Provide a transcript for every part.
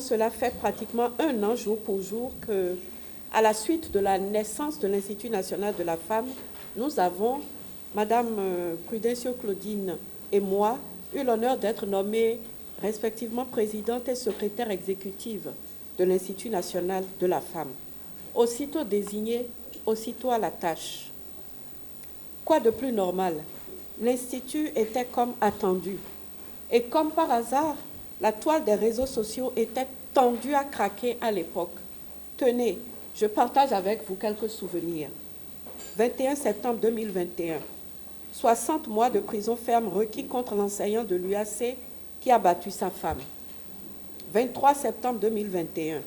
Cela fait pratiquement un an, jour pour jour, que, à la suite de la naissance de l'Institut national de la femme, nous avons, Madame Prudencio Claudine et moi, eu l'honneur d'être nommées respectivement présidente et secrétaire exécutive de l'Institut national de la femme. Aussitôt désignée, aussitôt à la tâche. Quoi de plus normal? L'Institut était comme attendu. Et comme par hasard, la toile des réseaux sociaux était tendue à craquer à l'époque. Tenez, je partage avec vous quelques souvenirs. 21 septembre 2021, 60 mois de prison ferme requis contre l'enseignant de l'UAC qui a battu sa femme. 23 septembre 2021,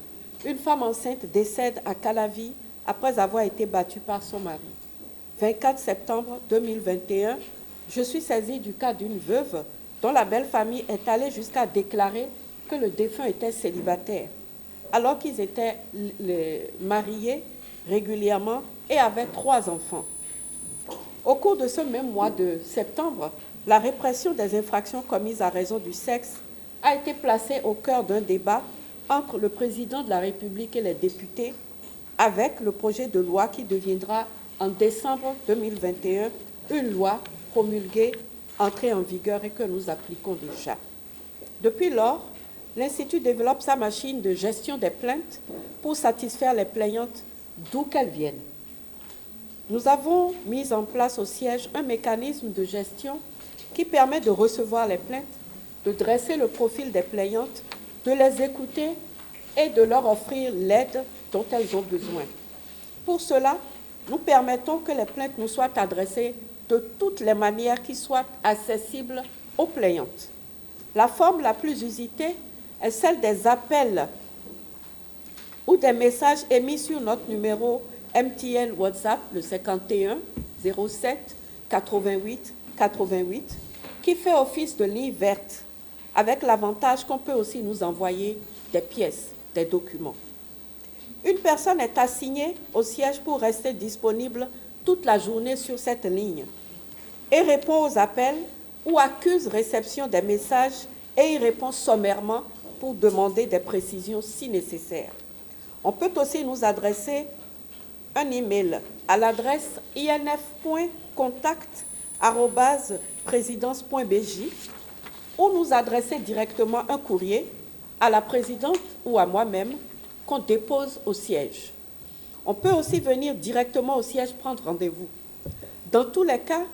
une femme enceinte décède à Calavi après avoir été battue par son mari. 24 septembre 2021, je suis saisie du cas d'une veuve dont la belle famille est allée jusqu'à déclarer que le défunt était célibataire, alors qu'ils étaient mariés régulièrement et avaient 3 enfants. Au cours de ce même mois de septembre, la répression des infractions commises à raison du sexe a été placée au cœur d'un débat entre le président de la République et les députés, avec le projet de loi qui deviendra en décembre 2021 une loi promulguée, entrée en vigueur et que nous appliquons déjà. Depuis lors, l'Institut développe sa machine de gestion des plaintes pour satisfaire les plaignantes d'où qu'elles viennent. Nous avons mis en place au siège un mécanisme de gestion qui permet de recevoir les plaintes, de dresser le profil des plaignantes, de les écouter et de leur offrir l'aide dont elles ont besoin. Pour cela, nous permettons que les plaintes nous soient adressées de toutes les manières qui soient accessibles aux plaignantes. La forme la plus usitée est celle des appels ou des messages émis sur notre numéro MTN WhatsApp, le 51 07 88 88, qui fait office de ligne verte, avec l'avantage qu'on peut aussi nous envoyer des pièces, des documents. Une personne est assignée au siège pour rester disponible toute la journée sur cette ligne et répond aux appels ou accuse réception des messages et y répond sommairement pour demander des précisions si nécessaire. On peut aussi nous adresser un email à l'adresse inf.contact@présidence.bj ou nous adresser directement un courrier à la présidente ou à moi-même qu'on dépose au siège. On peut aussi venir directement au siège prendre rendez-vous. Dans tous les cas,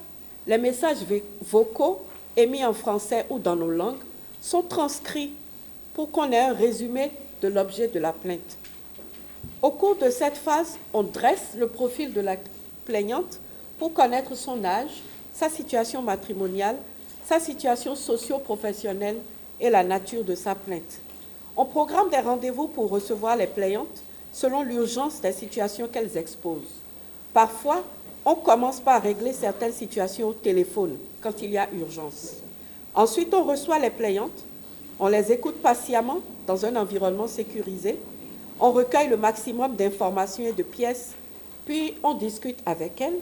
les messages vocaux émis en français ou dans nos langues sont transcrits pour qu'on ait un résumé de l'objet de la plainte. Au cours de cette phase, on dresse le profil de la plaignante pour connaître son âge, sa situation matrimoniale, sa situation socio-professionnelle et la nature de sa plainte. On programme des rendez-vous pour recevoir les plaignantes selon l'urgence des situations qu'elles exposent. Parfois, on commence par régler certaines situations au téléphone quand il y a urgence. Ensuite, on reçoit les plaignantes, on les écoute patiemment dans un environnement sécurisé, on recueille le maximum d'informations et de pièces, puis on discute avec elles,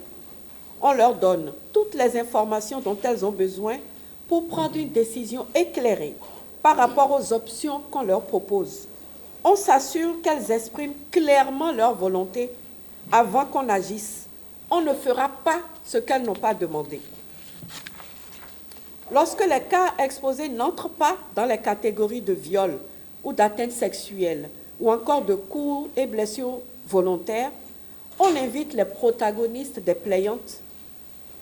on leur donne toutes les informations dont elles ont besoin pour prendre une décision éclairée par rapport aux options qu'on leur propose. On s'assure qu'elles expriment clairement leur volonté avant qu'on agisse. On ne fera pas ce qu'elles n'ont pas demandé. Lorsque les cas exposés n'entrent pas dans les catégories de viol ou d'atteinte sexuelle ou encore de coups et blessures volontaires, on invite les protagonistes des plaignantes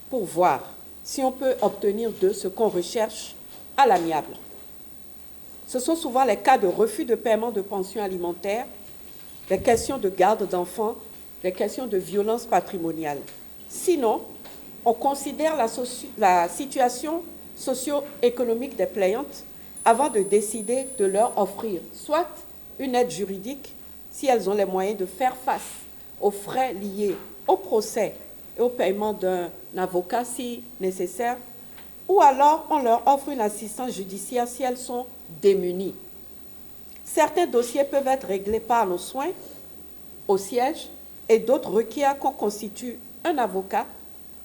pour voir si on peut obtenir d'eux ce qu'on recherche à l'amiable. Ce sont souvent les cas de refus de paiement de pension alimentaire, les questions de garde d'enfants, les questions de violence patrimoniale. Sinon, on considère la situation socio-économique des plaignantes avant de décider de leur offrir soit une aide juridique, si elles ont les moyens de faire face aux frais liés au procès et au paiement d'un avocat si nécessaire, ou alors on leur offre une assistance judiciaire si elles sont démunies. Certains dossiers peuvent être réglés par nos soins au siège et d'autres requièrent qu'on constitue un avocat,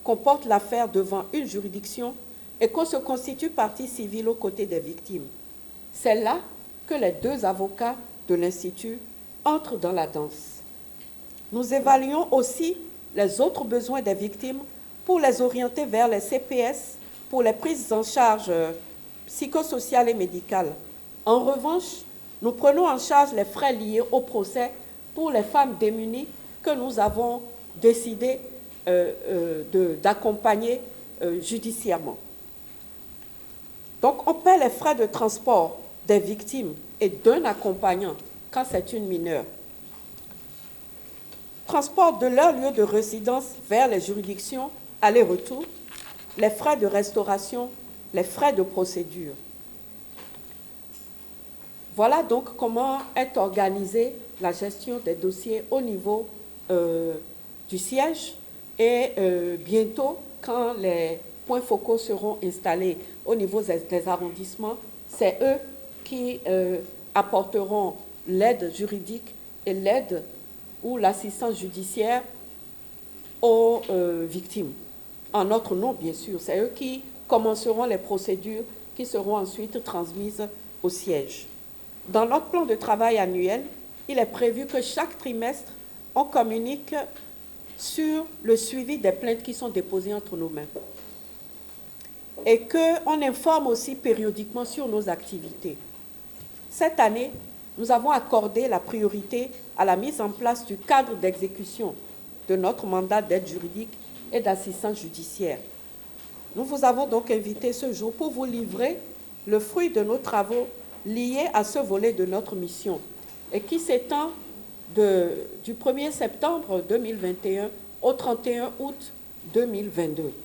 qu'on porte l'affaire devant une juridiction et qu'on se constitue partie civile aux côtés des victimes. C'est là que les 2 avocats de l'Institut entrent dans la danse. Nous évaluons aussi les autres besoins des victimes pour les orienter vers les CPS pour les prises en charge psychosociales et médicales. En revanche, nous prenons en charge les frais liés au procès pour les femmes démunies que nous avons décidé d'accompagner judiciairement. Donc, on paie les frais de transport des victimes et d'un accompagnant quand c'est une mineure. Transport de leur lieu de résidence vers les juridictions, aller-retour, les frais de restauration, les frais de procédure. Voilà donc comment est organisée la gestion des dossiers au niveau du siège et bientôt, quand les points focaux seront installés au niveau des arrondissements, c'est eux qui apporteront l'aide juridique et l'aide ou l'assistance judiciaire aux victimes. En notre nom, bien sûr, c'est eux qui commenceront les procédures qui seront ensuite transmises au siège. Dans notre plan de travail annuel, il est prévu que chaque trimestre, on communique sur le suivi des plaintes qui sont déposées entre nos mains et qu'on informe aussi périodiquement sur nos activités. Cette année, nous avons accordé la priorité à la mise en place du cadre d'exécution de notre mandat d'aide juridique et d'assistance judiciaire. Nous vous avons donc invité ce jour pour vous livrer le fruit de nos travaux liés à ce volet de notre mission et qui s'étend du 1er septembre 2021 au 31 août 2022.